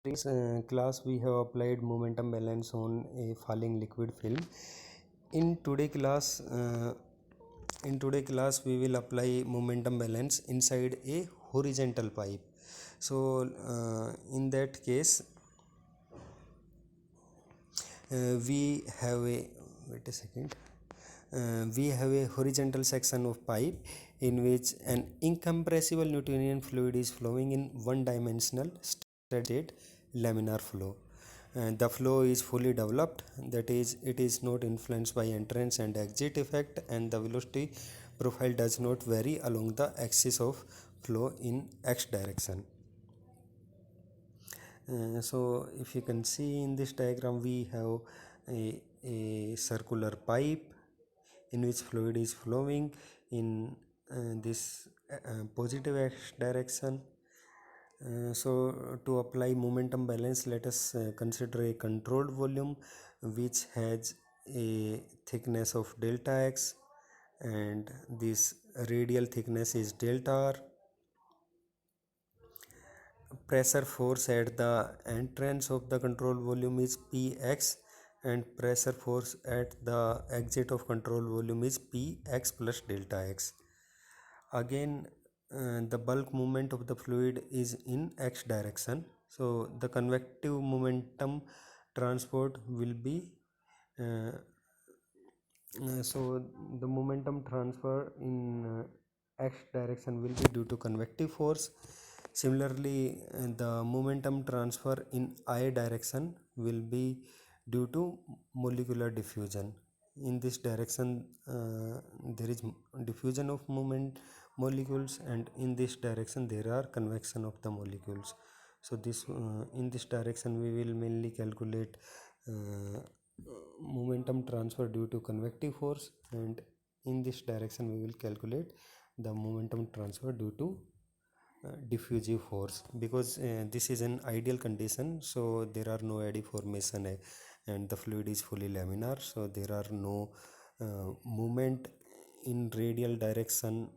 Class we have applied momentum balance on a falling liquid film. In today class, uh, in today class we will apply momentum balance inside a horizontal pipe. So in that case, we have a wait a second. We have a horizontal section of pipe in which an incompressible Newtonian fluid is flowing in one-dimensional steady-state laminar flow. The flow is fully developed, that is, it is not influenced by entrance and exit effect, and the velocity profile does not vary along the axis of flow in x direction. So if you can see in this diagram, we have a circular pipe in which fluid is flowing in this positive x direction. So to apply momentum balance, let us consider a controlled volume which has a thickness of delta x, and this radial thickness is delta r. Pressure force at the entrance of the control volume is Px, and pressure force at the exit of control volume is Px plus delta x. Again, the bulk movement of the fluid is in x direction, so the convective momentum transport will be uh, so the momentum transfer in x direction will be due to convective force. Similarly, the momentum transfer in I direction will be due to molecular diffusion. In this direction, there is diffusion of moment molecules, and in this direction there are convection of the molecules. So this in this direction we will mainly calculate uh, momentum transfer due to convective force, and in this direction we will calculate the momentum transfer due to diffusive force, because this is an ideal condition, so there are no eddy formation and the fluid is fully laminar, so there are no movement in radial direction,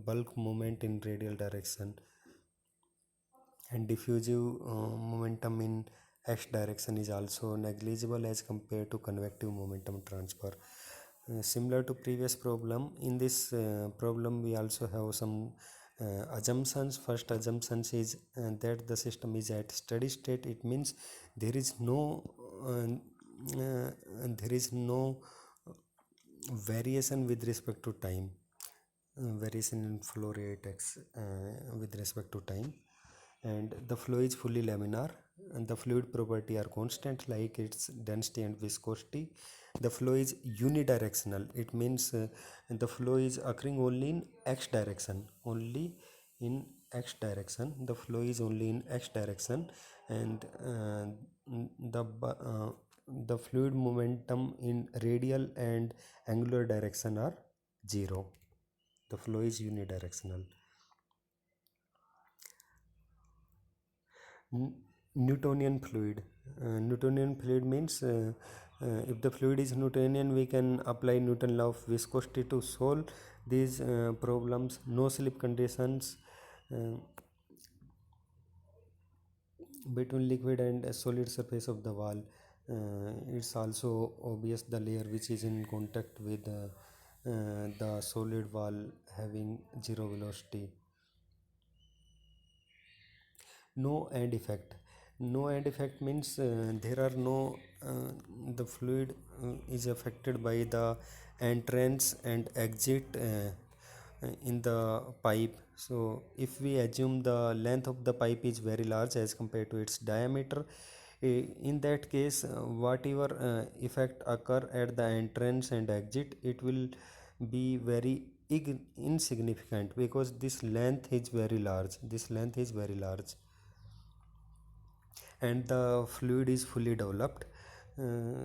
bulk movement in radial direction, and diffusive momentum in x direction is also negligible as compared to convective momentum transfer. Similar to previous problem, in this problem we also have some assumptions. First assumption is that the system is at steady state. It means there is no variation with respect to time, variation in flow rate x with respect to time, and the flow is fully laminar, and the fluid property are constant like its density and viscosity. The flow is unidirectional. It means the flow is occurring only in x direction, the flow is only in x direction, and the uh, the fluid momentum in radial and angular direction are zero. The flow is unidirectional. Newtonian fluid. Newtonian fluid means if the fluid is Newtonian, we can apply Newton law of viscosity to solve these problems. No slip conditions uh, between liquid and a solid surface of the wall. It's also obvious the layer which is in contact with the solid wall having zero velocity. No end effect. No end effect means there are no the fluid is affected by the entrance and exit in the pipe. So if we assume the length of the pipe is very large as compared to its diameter, in that case whatever effect occur at the entrance and exit, it will be very insignificant, because this length is very large, and the fluid is fully developed.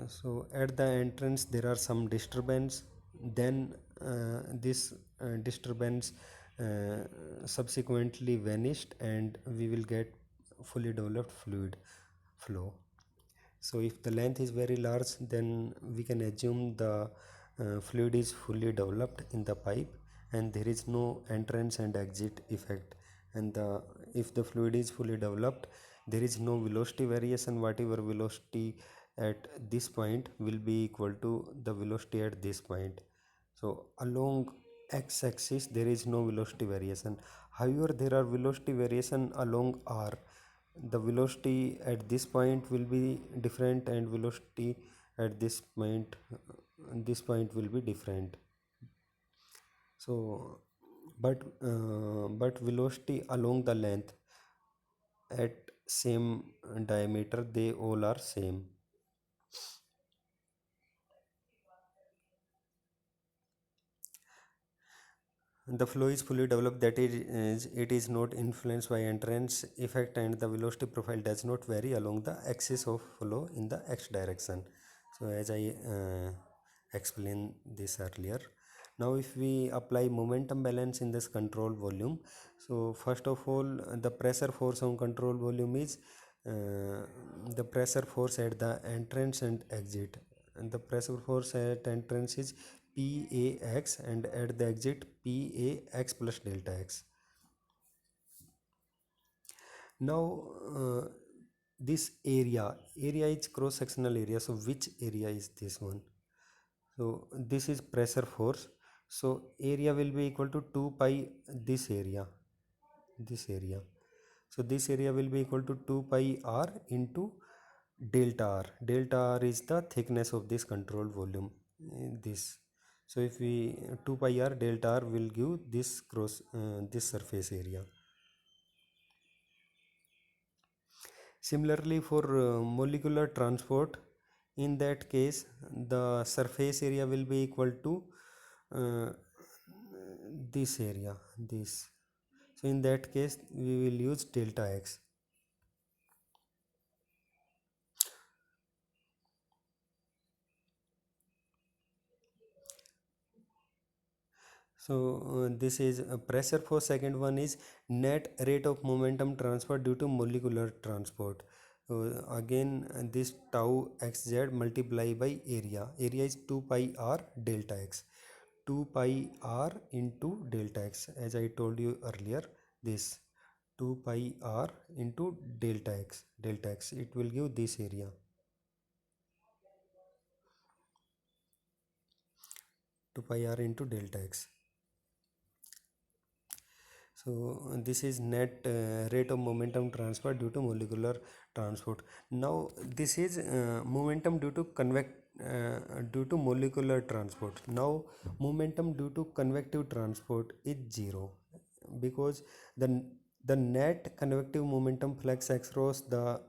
So at the entrance there are some disturbance, then this disturbance subsequently vanished, and we will get fully developed fluid flow. So if the length is very large, then we can assume the fluid is fully developed in the pipe, and there is no entrance and exit effect. And if the fluid is fully developed, there is no velocity variation. Whatever velocity at this point will be equal to the velocity at this point. So along x-axis there is no velocity variation. However, there are velocity variation along r. The velocity at this point will be different, and velocity at this point will be different. So but velocity along the length at same diameter, they all are same. The flow is fully developed, that is it is not influenced by entrance effect, and the velocity profile does not vary along the axis of flow in the x direction. So as I explained this earlier, now if we apply momentum balance in this control volume, so first of all, the pressure force on control volume is the pressure force at the entrance and exit, and the pressure force at entrance is PAX, and at the exit PAX plus delta x. Now this area is cross sectional area. So which area is this one? So this is pressure force. So area will be equal to 2 pi this area. So this area will be equal to 2 pi r into delta r. Delta r is the thickness of this control volume, this. So if we 2 pi r delta r will give this this surface area. Similarly, for molecular transport, in that case the surface area will be equal to uh, this area, this. So in that case we will use delta x. So this is pressure force. Second one is net rate of momentum transfer due to molecular transport. Again this tau xz multiply by area. Area is 2 pi r delta x. 2 pi r into delta x, as I told you earlier, this 2 pi r into delta x, it will give this area. 2 pi r into delta x. So this is net rate of momentum transfer due to molecular transport. Now this is momentum due to molecular transport. Now momentum due to convective transport is zero, because the net convective momentum flux across the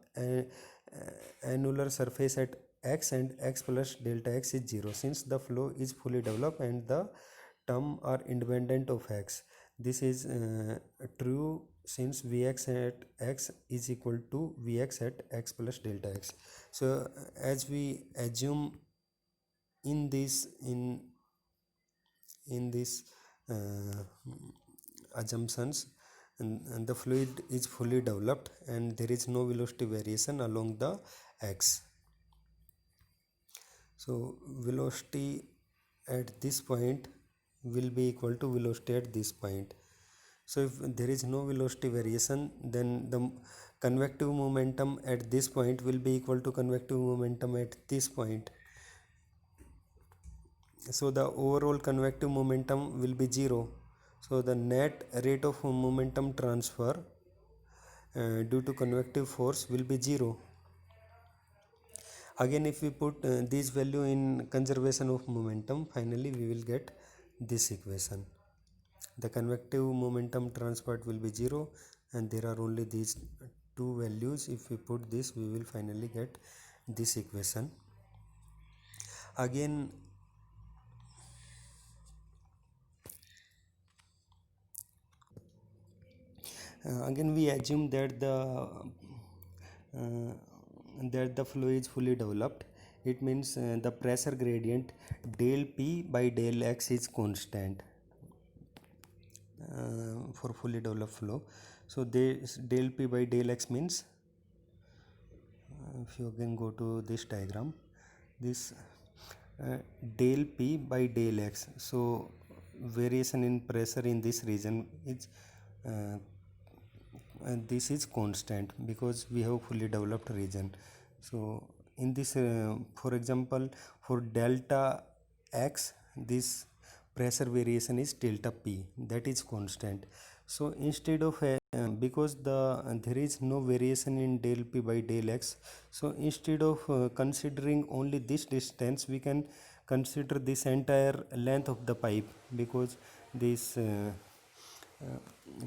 annular surface at x and x plus delta x is zero, since the flow is fully developed and the term are independent of x. This is true since Vx at x is equal to Vx at x plus delta x. So as we assume in this uh, assumptions, and the fluid is fully developed and there is no velocity variation along the x. So velocity at this point will be equal to velocity at this point. So if there is no velocity variation, then the convective momentum at this point will be equal to convective momentum at this point. So the overall convective momentum will be zero. So the net rate of momentum transfer due to convective force will be zero. Again, if we put this value in conservation of momentum, finally we will get this equation. The convective momentum transferred will be zero, and there are only these two values. If we put this, we will finally get this equation. Again, again we assume uh, that the flow is fully developed. It means the pressure gradient del P by del X is constant for fully developed flow. So this del P by del X means, if you again go to this diagram, this del P by del X. So variation in pressure in this region is this is constant because we have fully developed region. So in this for example, for delta x, this pressure variation is delta p, that is constant. So instead of because there is no variation in del p by del x, so instead of considering only this distance, we can consider this entire length of the pipe, because this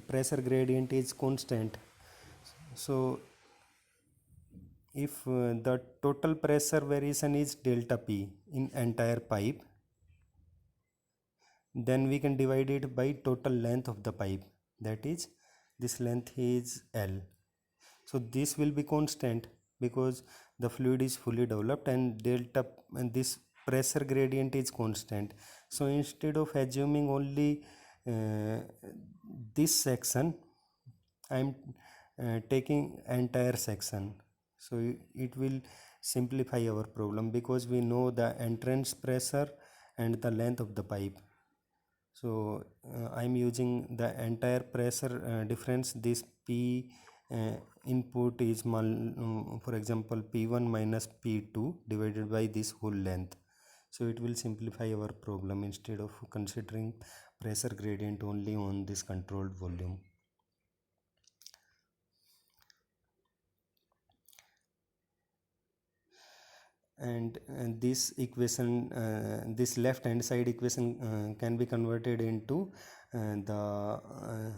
pressure gradient is constant. So if the total pressure variation is delta p in entire pipe, then we can divide it by total length of the pipe, that is, this length is L. So this will be constant because the fluid is fully developed and delta and this pressure gradient is constant. So instead of assuming only this section, I am taking entire section. So it will simplify our problem because we know the entrance pressure and the length of the pipe. So I am using the entire pressure difference. This P input is for example P1 minus P2 divided by this whole length. So it will simplify our problem instead of considering pressure gradient only on this controlled volume. And this equation, this left hand side equation can be converted into the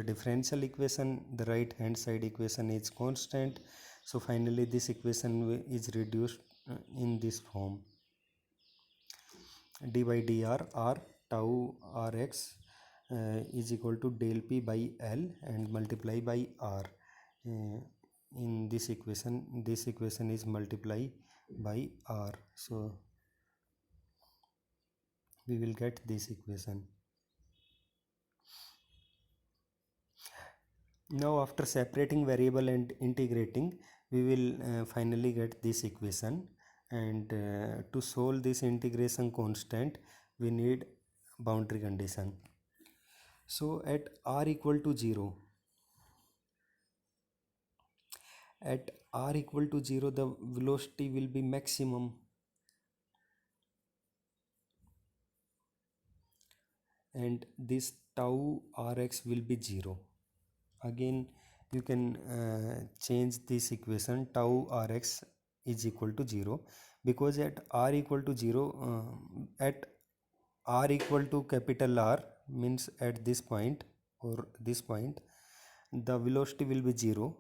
differential equation. The right hand side equation is constant, so finally this equation is reduced in this form: d by dr r tau rx is equal to del p by L and multiply by r. In this equation is multiply by r, so we will get this equation. Now after separating variable and integrating, we will finally get this equation, and to solve this integration constant we need boundary condition. So at r equal to 0, the velocity will be maximum, and this tau rx will be 0. Again you can change this equation: tau rx is equal to 0, because at r equal to 0, at r equal to capital R, means at this point or this point, the velocity will be 0,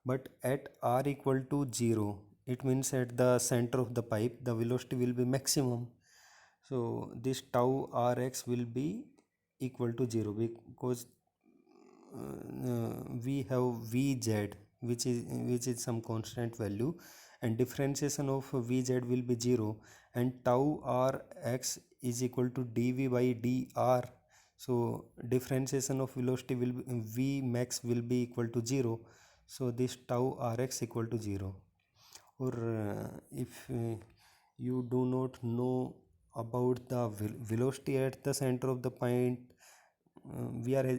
but at r equal to 0, it means at the center of the pipe the velocity will be maximum. So this tau rx will be equal to 0 because we have Vz, which is some constant value, and differentiation of Vz will be 0, and tau rx is equal to dv by dr. So differentiation of velocity will be V max will be equal to 0. So this tau rx equal to 0. Or if you do not know about the velocity at the center of the point, we are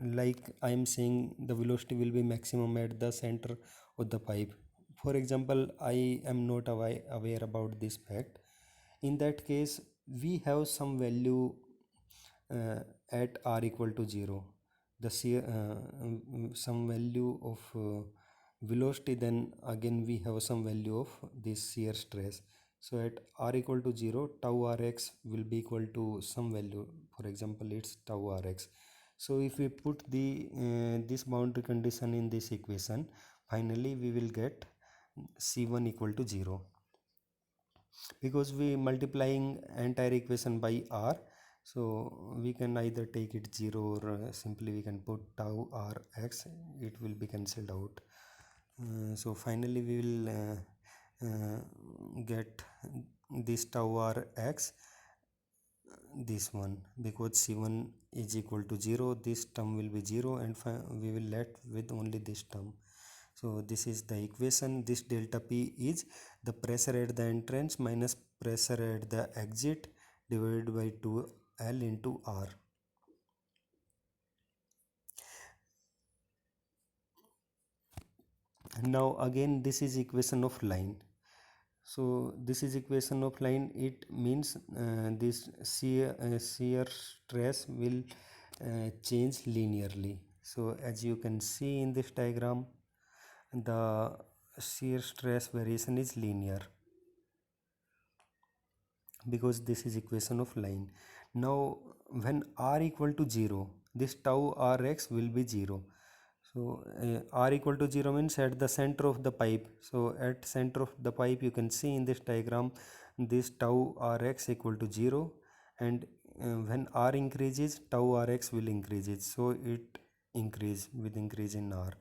like I am saying the velocity will be maximum at the center of the pipe. For example, I am not aware about this fact. In that case, we have some value at r equal to 0, the some value of velocity, then again we have some value of this shear stress. So at r equal to 0, tau rx will be equal to some value, for example it's tau rx. So if we put the this boundary condition in this equation, finally we will get c1 equal to 0, because we multiplying entire equation by r. So we can either take it 0 or simply we can put tau rx, it will be cancelled out. So finally we will get this tau rx, this one, because c1 is equal to 0, this term will be 0, and we will left with only this term. So this is the equation. This delta p is the pressure at the entrance minus pressure at the exit divided by 2L into R. Now again this is equation of line. So this is equation of line. It means this shear stress will change linearly. So as you can see in this diagram, the shear stress variation is linear because this is equation of line. Now when r equal to 0, this tau rx will be 0. So r equal to 0 means at the center of the pipe. So at center of the pipe you can see in this diagram this tau rx equal to 0, and when r increases tau rx will increases, so it increase with increase in r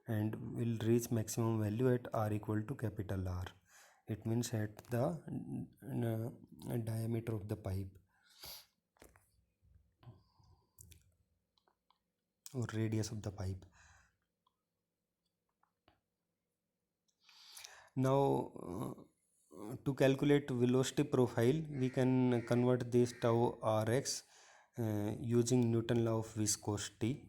and will reach maximum value at r equal to capital R. It means at the diameter of the pipe or radius of the pipe. Now to calculate velocity profile, we can convert this tau rx using Newton law of viscosity.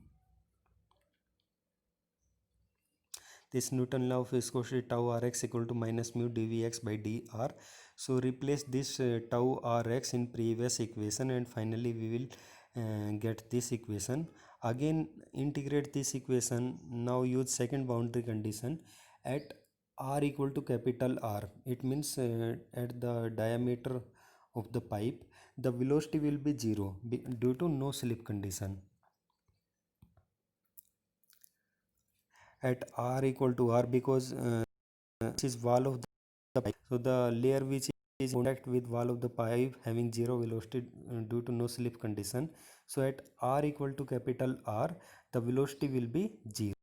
This Newton law of viscosity, tau rx equal to minus mu dvx by dr. So replace this tau rx in previous equation, and finally we will get this equation. Again integrate this equation. Now use second boundary condition at r equal to capital R. It means at the diameter of the pipe the velocity will be 0 due to no slip condition. At r equal to R, because this is wall of the pipe, so the layer which is in contact with wall of the pipe having 0 velocity due to no slip condition. So at r equal to capital R the velocity will be 0.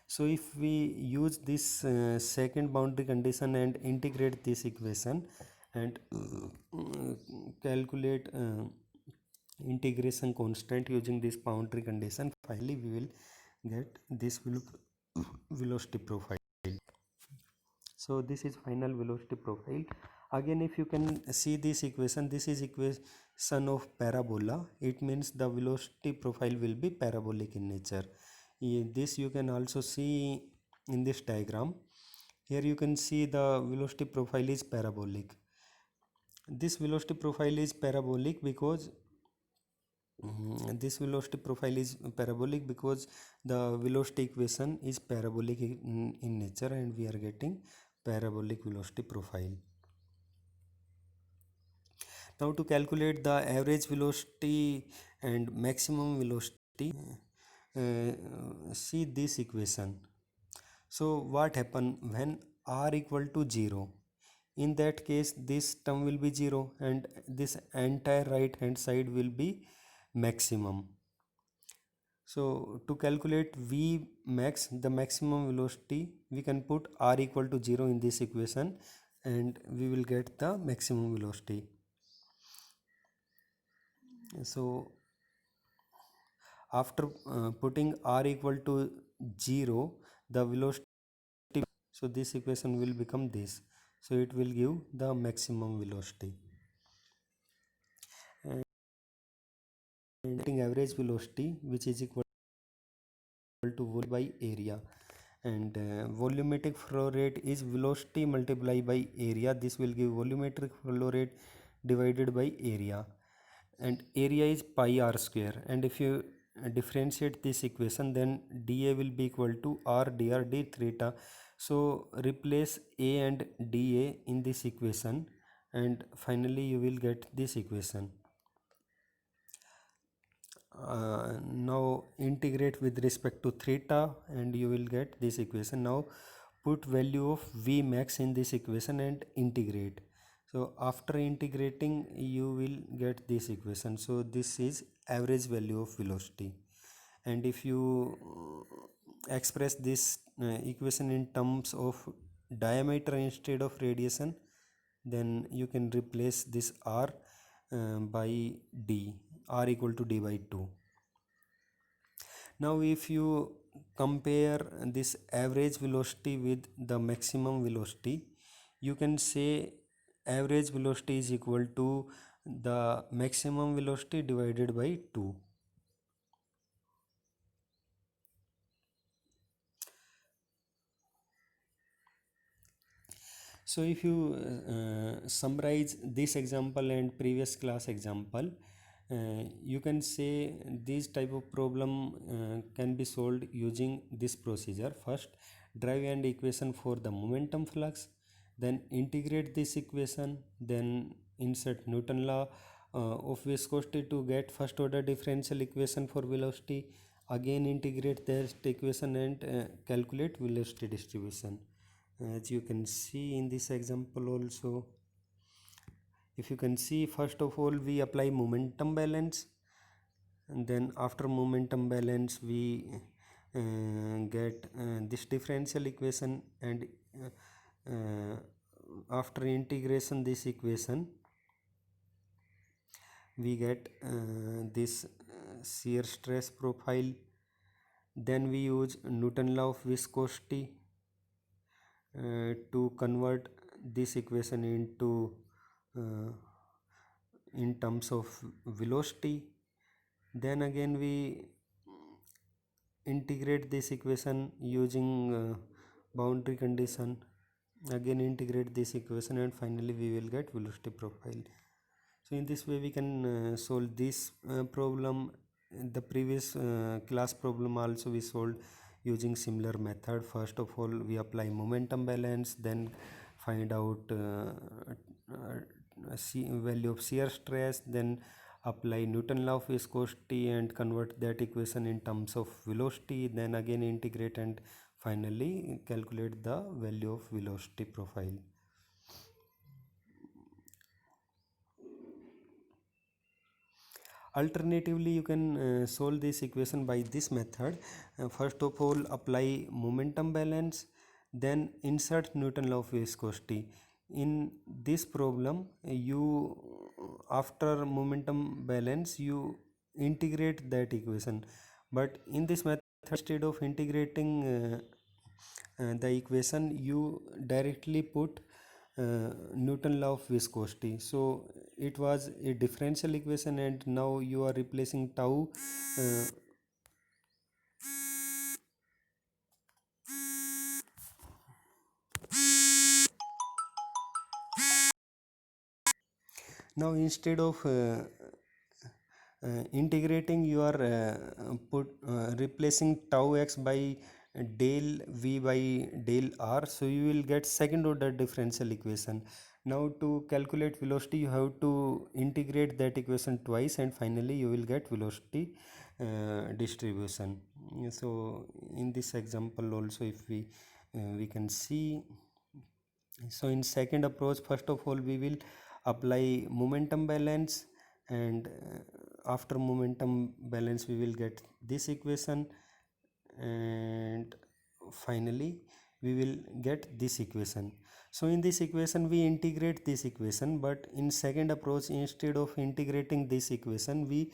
So if we use this second boundary condition and integrate this equation and calculate integration constant using this boundary condition, finally we will get this velocity profile. So this is final velocity profile. Again, if you can see this equation, this is equation of parabola. It means the velocity profile will be parabolic in nature. This you can also see in this diagram. Here you can see the velocity profile is parabolic. This velocity profile is parabolic because the velocity equation is parabolic in nature, and we are getting parabolic velocity profile. Now to calculate the average velocity and maximum velocity, see this equation. So what happen when r equal to 0? In that case this term will be 0 and this entire right hand side will be maximum. So to calculate V max, the maximum velocity, we can put r equal to 0 in this equation and we will get the maximum velocity. So after putting r equal to 0, the velocity, so this equation will become this. So it will give the maximum velocity. And average velocity, which is equal to volume by area, and volumetric flow rate is velocity multiplied by area. This will give volumetric flow rate divided by area, and area is pi r square. And if you differentiate this equation, then dA will be equal to r dr d theta. So replace a and dA in this equation and finally you will get this equation. Now integrate with respect to theta and you will get this equation. Now put value of V max in this equation and integrate. So after integrating you will get this equation. So this is average value of velocity, and if you express this equation in terms of diameter instead of radiation, then you can replace this r by d, r equal to d by 2. Now if you compare this average velocity with the maximum velocity, you can say average velocity is equal to the maximum velocity divided by 2. So if you summarize this example and previous class example, you can say this type of problem can be solved using this procedure. First, drive an equation for the momentum flux, then integrate this equation, then insert Newton law of viscosity to get first order differential equation for velocity, again integrate that equation and calculate velocity distribution. As you can see in this example also, if you can see, first of all we apply momentum balance, and then after momentum balance we get this differential equation, and after integration this equation we get this shear stress profile. Then we use Newton law of viscosity to convert this equation into in terms of velocity. Then again we integrate this equation using boundary condition, again integrate this equation, and finally we will get velocity profile. So in this way we can solve this problem. The previous class problem also we solved using similar method. First of all we apply momentum balance, then find out value of shear stress, then apply Newton law of viscosity and convert that equation in terms of velocity, then again integrate and finally calculate the value of velocity profile. Alternatively, you can solve this equation by this method. First of all apply momentum balance, then insert Newton law of viscosity. In this problem you, after momentum balance, you integrate that equation, but in this method instead of integrating the equation you directly put Newton law of viscosity. So it was a differential equation and now you are replacing tau now instead of integrating, you are replacing tau x by del v by del r, so you will get second order differential equation. Now to calculate velocity you have to integrate that equation twice and finally you will get velocity distribution. So in this example also, if we can see, so in second approach, first of all we will apply momentum balance, and after momentum balance we will get this equation, and finally we will get this equation. So in this equation we integrate this equation, but in second approach instead of integrating this equation we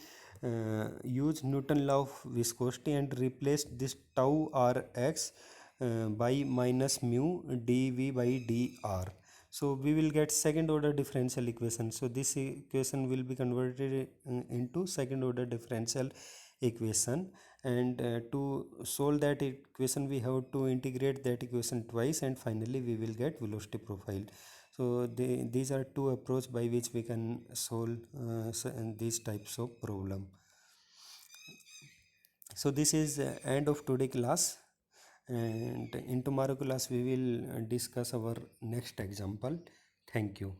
use Newton law of viscosity and replace this tau rx by minus mu dv by dr. So we will get second order differential equation. So this equation will be converted into second order differential equation, and to solve that equation we have to integrate that equation twice and finally we will get velocity profile. So these are two approaches by which we can solve these types of problem. So this is end of today class, and in tomorrow class we will discuss our next example. Thank you.